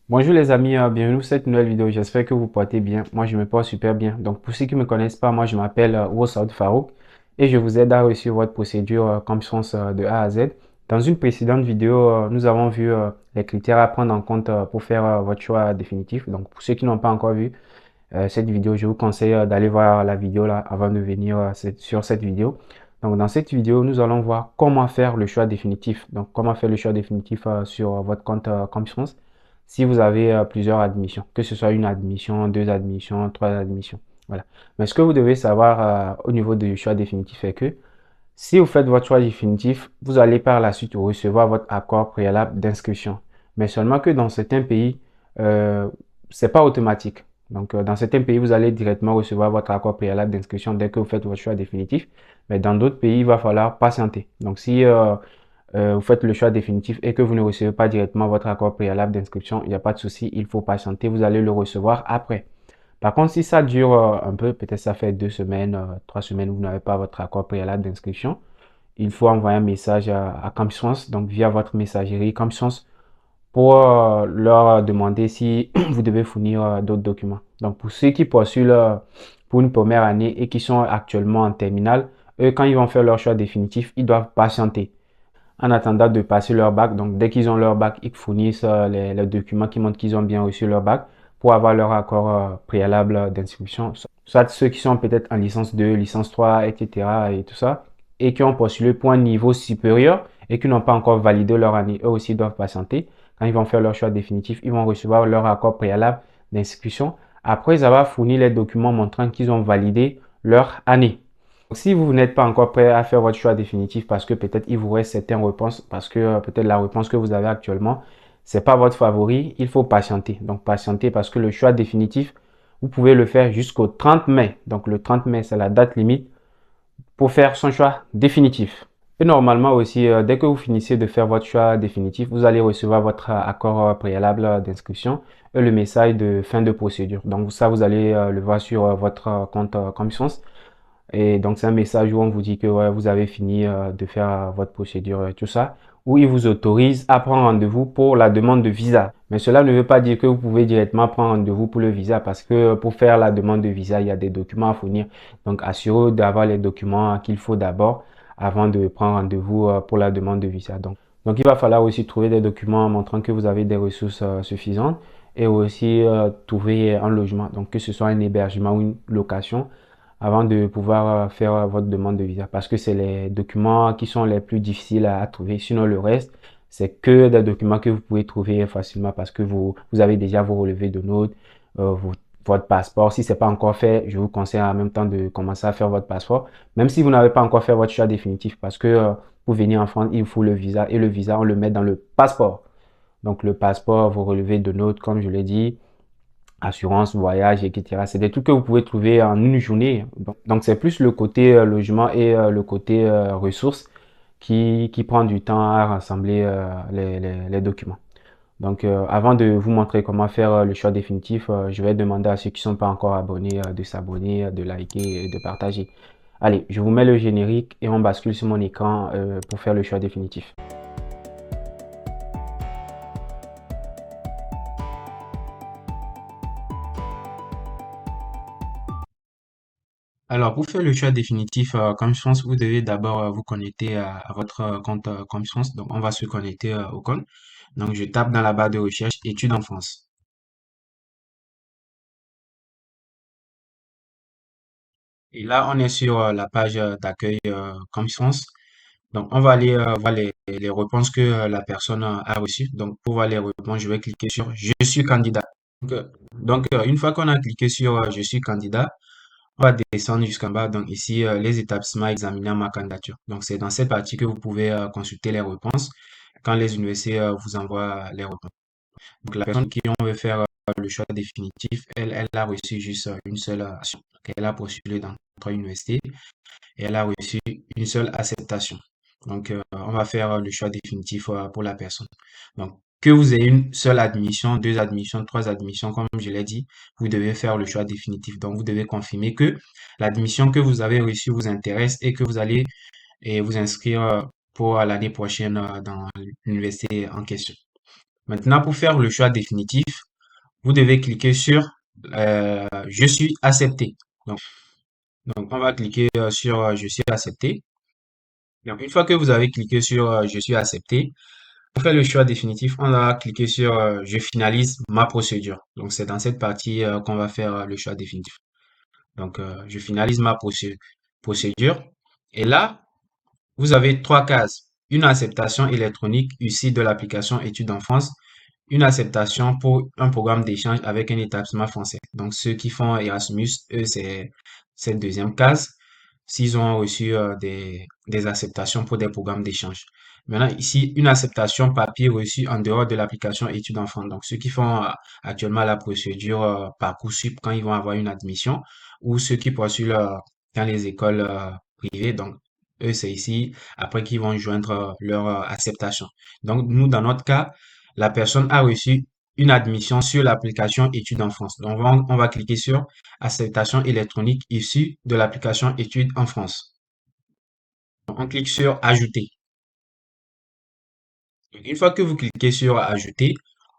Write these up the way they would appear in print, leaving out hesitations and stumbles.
Bonjour les amis, bienvenue pour cette nouvelle vidéo. J'espère que vous portez bien. Moi, je me porte super bien. Donc, pour ceux qui ne me connaissent pas, moi, je m'appelle Saoud Farouk et je vous aide à réussir votre procédure Compsens de A à Z. Dans une précédente vidéo, nous avons vu les critères à prendre en compte pour faire votre choix définitif. Donc, pour ceux qui n'ont pas encore vu cette vidéo, je vous conseille d'aller voir la vidéo là avant de venir sur cette vidéo. Donc, dans cette vidéo, nous allons voir comment faire le choix définitif. Donc, comment faire le choix définitif sur votre compte Compsens si vous avez plusieurs admissions, que ce soit une admission, deux admissions, trois admissions. Voilà. Mais ce que vous devez savoir au niveau du choix définitif est que si vous faites votre choix définitif, vous allez par la suite recevoir votre accord préalable d'inscription. Mais seulement que dans certains pays, euh, c'est pas automatique. Donc, dans certains pays, vous allez directement recevoir votre accord préalable d'inscription dès que vous faites votre choix définitif. Mais dans d'autres pays, il va falloir patienter. Donc, si vous faites le choix définitif et que vous ne recevez pas directement votre accord préalable d'inscription, il n'y a pas de souci, il faut patienter, vous allez le recevoir après. Par contre, si ça dure un peu, peut-être ça fait 2 semaines, 3 semaines, vous n'avez pas votre accord préalable d'inscription, il faut envoyer un message à CampScience, donc via votre messagerie CampScience, pour leur demander si vous devez fournir d'autres documents. Donc, pour ceux qui postulent pour une première année et qui sont actuellement en terminale, eux, quand ils vont faire leur choix définitif, ils doivent patienter en attendant de passer leur bac. Donc, dès qu'ils ont leur bac, ils fournissent les documents qui montrent qu'ils ont bien reçu leur bac pour avoir leur accord préalable d'inscription. Soit ceux qui sont peut-être en licence 2, licence 3, etc. et tout ça, et qui ont postulé pour un niveau supérieur et qui n'ont pas encore validé leur année, eux aussi doivent patienter. Quand ils vont faire leur choix définitif, ils vont recevoir leur accord préalable d'inscription après avoir fourni les documents montrant qu'ils ont validé leur année. Si vous n'êtes pas encore prêt à faire votre choix définitif parce que peut-être il vous reste certaines réponses, parce que peut-être la réponse que vous avez actuellement, c'est pas votre favori, il faut patienter. Donc patienter parce que le choix définitif, vous pouvez le faire jusqu'au 30 mai. Donc le 30 mai, c'est la date limite pour faire son choix définitif. Et normalement aussi, dès que vous finissez de faire votre choix définitif, vous allez recevoir votre accord préalable d'inscription et le message de fin de procédure. Donc ça, vous allez le voir sur votre compte Compsens. Et donc, c'est un message où on vous dit que ouais, vous avez fini de faire votre procédure et tout ça, où il vous autorise à prendre rendez-vous pour la demande de visa. Mais cela ne veut pas dire que vous pouvez directement prendre rendez-vous pour le visa parce que pour faire la demande de visa, il y a des documents à fournir. Donc, assurez-vous d'avoir les documents qu'il faut d'abord avant de prendre rendez-vous pour la demande de visa. Donc, il va falloir aussi trouver des documents montrant que vous avez des ressources suffisantes et aussi trouver un logement. Donc, que ce soit un hébergement ou une location avant de pouvoir faire votre demande de visa parce que c'est les documents qui sont les plus difficiles à trouver. Sinon, le reste, c'est que des documents que vous pouvez trouver facilement parce que vous avez déjà vos relevés de notes, votre passeport. Si c'est pas encore fait, je vous conseille en même temps de commencer à faire votre passeport, même si vous n'avez pas encore fait votre choix définitif parce que pour venir en France, il faut le visa et le visa, on le met dans le passeport. Donc, le passeport, vos relevés de notes, comme je l'ai dit, assurance, voyage, etc. C'est des trucs que vous pouvez trouver en une journée. Donc c'est plus le côté logement et le côté ressources qui prend du temps à rassembler les documents. Donc avant de vous montrer comment faire le choix définitif, je vais demander à ceux qui ne sont pas encore abonnés de s'abonner, de liker et de partager. Allez, je vous mets le générique et on bascule sur mon écran pour faire le choix définitif. Alors, pour faire le choix définitif, comme je pense, vous devez d'abord vous connecter à votre compte comme je pense. Donc, on va se connecter au compte. Donc, je tape dans la barre de recherche études en France. Et là, on est sur la page d'accueil comme je pense. Donc, on va aller voir les réponses que la personne a reçues. Donc, pour voir les réponses, je vais cliquer sur Je suis candidat. Une fois qu'on a cliqué sur Je suis candidat, on va descendre jusqu'en bas. Donc ici, les établissements examinant ma candidature. Donc c'est dans cette partie que vous pouvez consulter les réponses quand les universités vous envoient les réponses. Donc la personne qui on veut faire le choix définitif, elle a reçu juste une seule action. Donc, elle a postulé dans notre université et elle a reçu une seule acceptation. Donc, on va faire le choix définitif pour la personne. Donc, que vous ayez une seule admission, deux admissions, trois admissions, comme je l'ai dit, vous devez faire le choix définitif. Donc, vous devez confirmer que l'admission que vous avez reçue vous intéresse et que vous allez vous inscrire pour l'année prochaine dans l'université en question. Maintenant, pour faire le choix définitif, vous devez cliquer sur Je suis accepté. Donc, on va cliquer sur Je suis accepté. Donc, une fois que vous avez cliqué sur Je suis accepté, pour faire le choix définitif, on va cliquer sur Je finalise ma procédure. Donc, c'est dans cette partie qu'on va faire le choix définitif. Donc, je finalise ma procédure. Et là, vous avez trois cases. Une acceptation électronique issue de l'application Études en France, une acceptation pour un programme d'échange avec un établissement français. Donc, ceux qui font Erasmus, eux, c'est cette deuxième case, s'ils ont reçu des acceptations pour des programmes d'échange. Maintenant, ici, une acceptation papier reçue en dehors de l'application Études en France. Donc, ceux qui font actuellement la procédure Parcoursup quand ils vont avoir une admission, ou ceux qui postulent dans les écoles privées. Donc, eux, c'est ici, après qu'ils vont joindre leur acceptation. Donc, nous, dans notre cas, la personne a reçu une admission sur l'application Études en France. Donc, on va cliquer sur acceptation électronique issue de l'application Études en France. Donc, on clique sur Ajouter. Donc, une fois que vous cliquez sur Ajouter,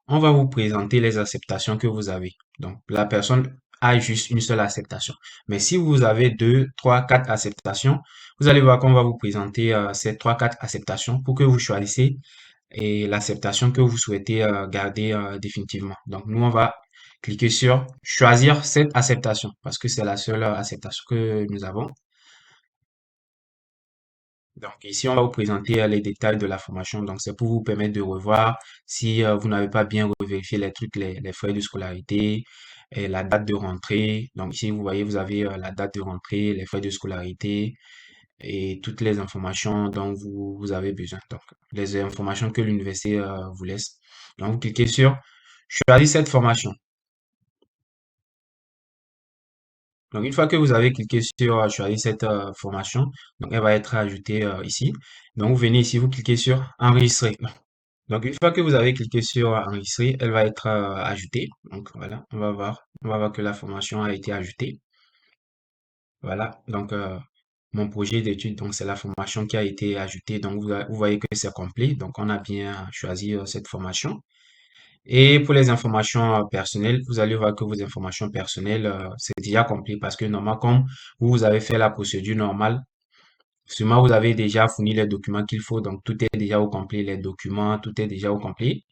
on va vous présenter les acceptations que vous avez. Donc, la personne a juste une seule acceptation. Mais si vous avez deux, trois, quatre acceptations, vous allez voir qu'on va vous présenter ces trois, quatre acceptations pour que vous choisissez et l'acceptation que vous souhaitez garder définitivement. Donc, nous, on va cliquer sur choisir cette acceptation parce que c'est la seule acceptation que nous avons. Donc, ici, on va vous présenter les détails de la formation. Donc, c'est pour vous permettre de revoir si vous n'avez pas bien revérifié les trucs, les feuilles de scolarité et la date de rentrée. Donc, ici, vous voyez, vous avez la date de rentrée, les feuilles de scolarité et toutes les informations dont vous avez besoin. Donc, les informations que l'université vous laisse. Donc, vous cliquez sur choisir cette formation. Donc, une fois que vous avez cliqué sur choisir cette formation, donc elle va être ajoutée ici. Donc, vous venez ici, vous cliquez sur enregistrer. Donc, une fois que vous avez cliqué sur enregistrer, elle va être ajoutée. Donc, voilà, on va voir que la formation a été ajoutée. Voilà, donc mon projet d'étude, donc c'est la formation qui a été ajoutée. Donc, vous voyez que c'est complet. Donc, on a bien choisi cette formation. Et pour les informations personnelles, vous allez voir que vos informations personnelles, c'est déjà complet parce que normalement, comme vous avez fait la procédure normale, sûrement vous avez déjà fourni les documents qu'il faut. Donc, tout est déjà au complet. Les documents, tout est déjà au complet.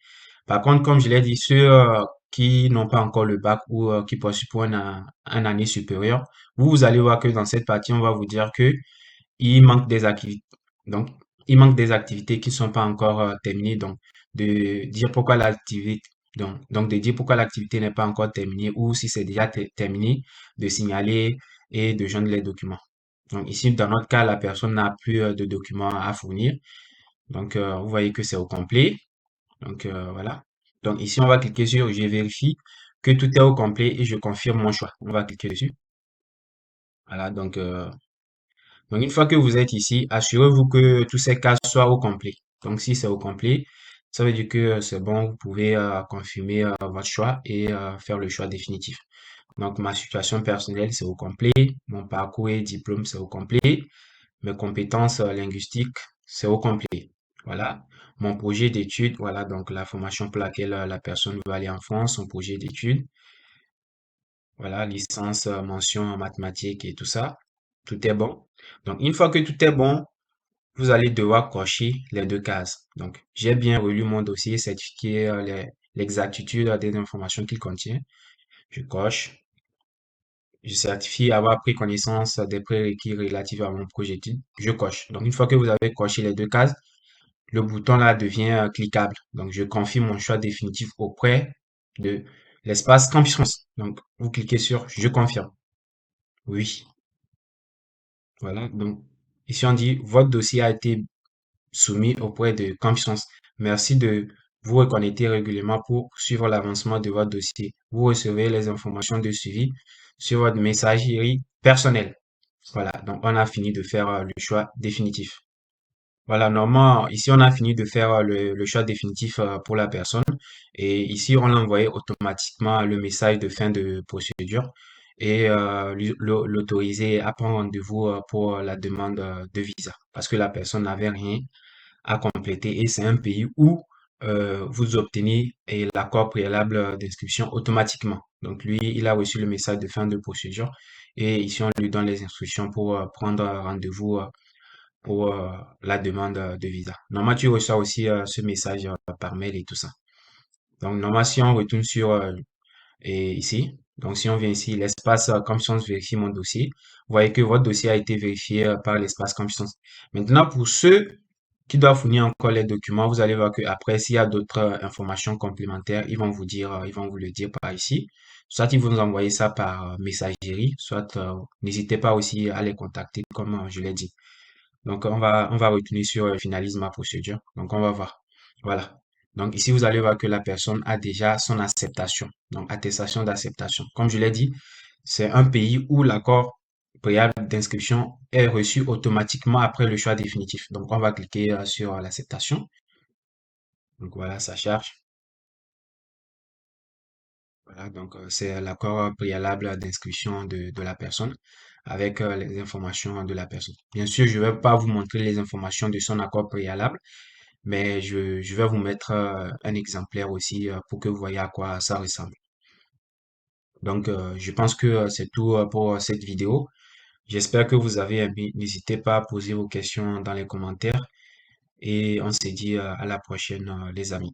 Par contre, comme je l'ai dit, ceux qui n'ont pas encore le bac ou qui poursuivent pour un année supérieure, vous allez voir que dans cette partie, on va vous dire que il manque des activités. Donc, il manque des activités qui ne sont pas encore terminées. Donc, de dire pourquoi l'activité, donc de dire pourquoi l'activité n'est pas encore terminée ou si c'est déjà terminé, de signaler et de joindre les documents. Donc, ici, dans notre cas, la personne n'a plus de documents à fournir. Donc, vous voyez que c'est au complet. Donc, voilà. Donc, ici, on va cliquer sur Je vérifie que tout est au complet et je confirme mon choix. On va cliquer dessus. Voilà. Donc, une fois que vous êtes ici, assurez-vous que tous ces cases soient au complet. Donc, si c'est au complet, ça veut dire que c'est bon, vous pouvez confirmer votre choix et faire le choix définitif. Donc, ma situation personnelle, c'est au complet. Mon parcours et diplôme, c'est au complet. Mes compétences linguistiques, c'est au complet. Voilà. Mon projet d'études, voilà, donc la formation pour laquelle la personne veut aller en France, son projet d'études. Voilà, licence, mention en mathématiques et tout ça. Tout est bon. Donc, une fois que tout est bon, vous allez devoir cocher les deux cases. Donc, j'ai bien relu mon dossier, certifié l'exactitude des informations qu'il contient. Je coche. Je certifie avoir pris connaissance des prérequis relatifs à mon projet d'étude. Je coche. Donc, une fois que vous avez coché les deux cases, le bouton là devient cliquable. Donc, je confirme mon choix définitif auprès de l'espace Campus France. Donc, vous cliquez sur Je confirme. Oui. Voilà. Donc, ici, on dit votre dossier a été soumis auprès de Campus. Merci de vous reconnecter régulièrement pour suivre l'avancement de votre dossier. Vous recevez les informations de suivi sur votre messagerie personnelle. Voilà, donc on a fini de faire le choix définitif. Voilà, normalement, ici on a fini de faire le choix définitif pour la personne et ici on a envoyé automatiquement le message de fin de procédure et l'autoriser à prendre rendez-vous pour la demande de visa parce que la personne n'avait rien à compléter et c'est un pays où vous obtenez l'accord préalable d'inscription automatiquement. Donc lui, il a reçu le message de fin de procédure et ici on lui donne les instructions pour prendre rendez-vous pour la demande de visa. Normalement, tu reçois aussi ce message par mail et tout ça. Donc normalement, si on retourne sur et ici, donc si on vient ici, l'espace Compscience vérifie mon dossier, vous voyez que votre dossier a été vérifié par l'espace Compscience. Maintenant, pour ceux qui doivent fournir encore les documents, vous allez voir que après, s'il y a d'autres informations complémentaires, ils vont vous dire, ils vont vous le dire par ici. Soit ils vont vous envoyer ça par messagerie, soit n'hésitez pas aussi à les contacter comme je l'ai dit. Donc on va retourner sur finalise ma procédure. Donc on va voir. Voilà. Donc ici vous allez voir que la personne a déjà son acceptation. Donc attestation d'acceptation. Comme je l'ai dit, c'est un pays où l'accord préalable d'inscription est reçu automatiquement après le choix définitif. Donc, on va cliquer sur l'acceptation. Donc, voilà, ça charge. Voilà, donc c'est l'accord préalable d'inscription de la personne avec les informations de la personne. Bien sûr, je ne vais pas vous montrer les informations de son accord préalable, mais je vais vous mettre un exemplaire aussi pour que vous voyez à quoi ça ressemble. Donc, je pense que c'est tout pour cette vidéo. J'espère que vous avez aimé. N'hésitez pas à poser vos questions dans les commentaires et on se dit à la prochaine, les amis.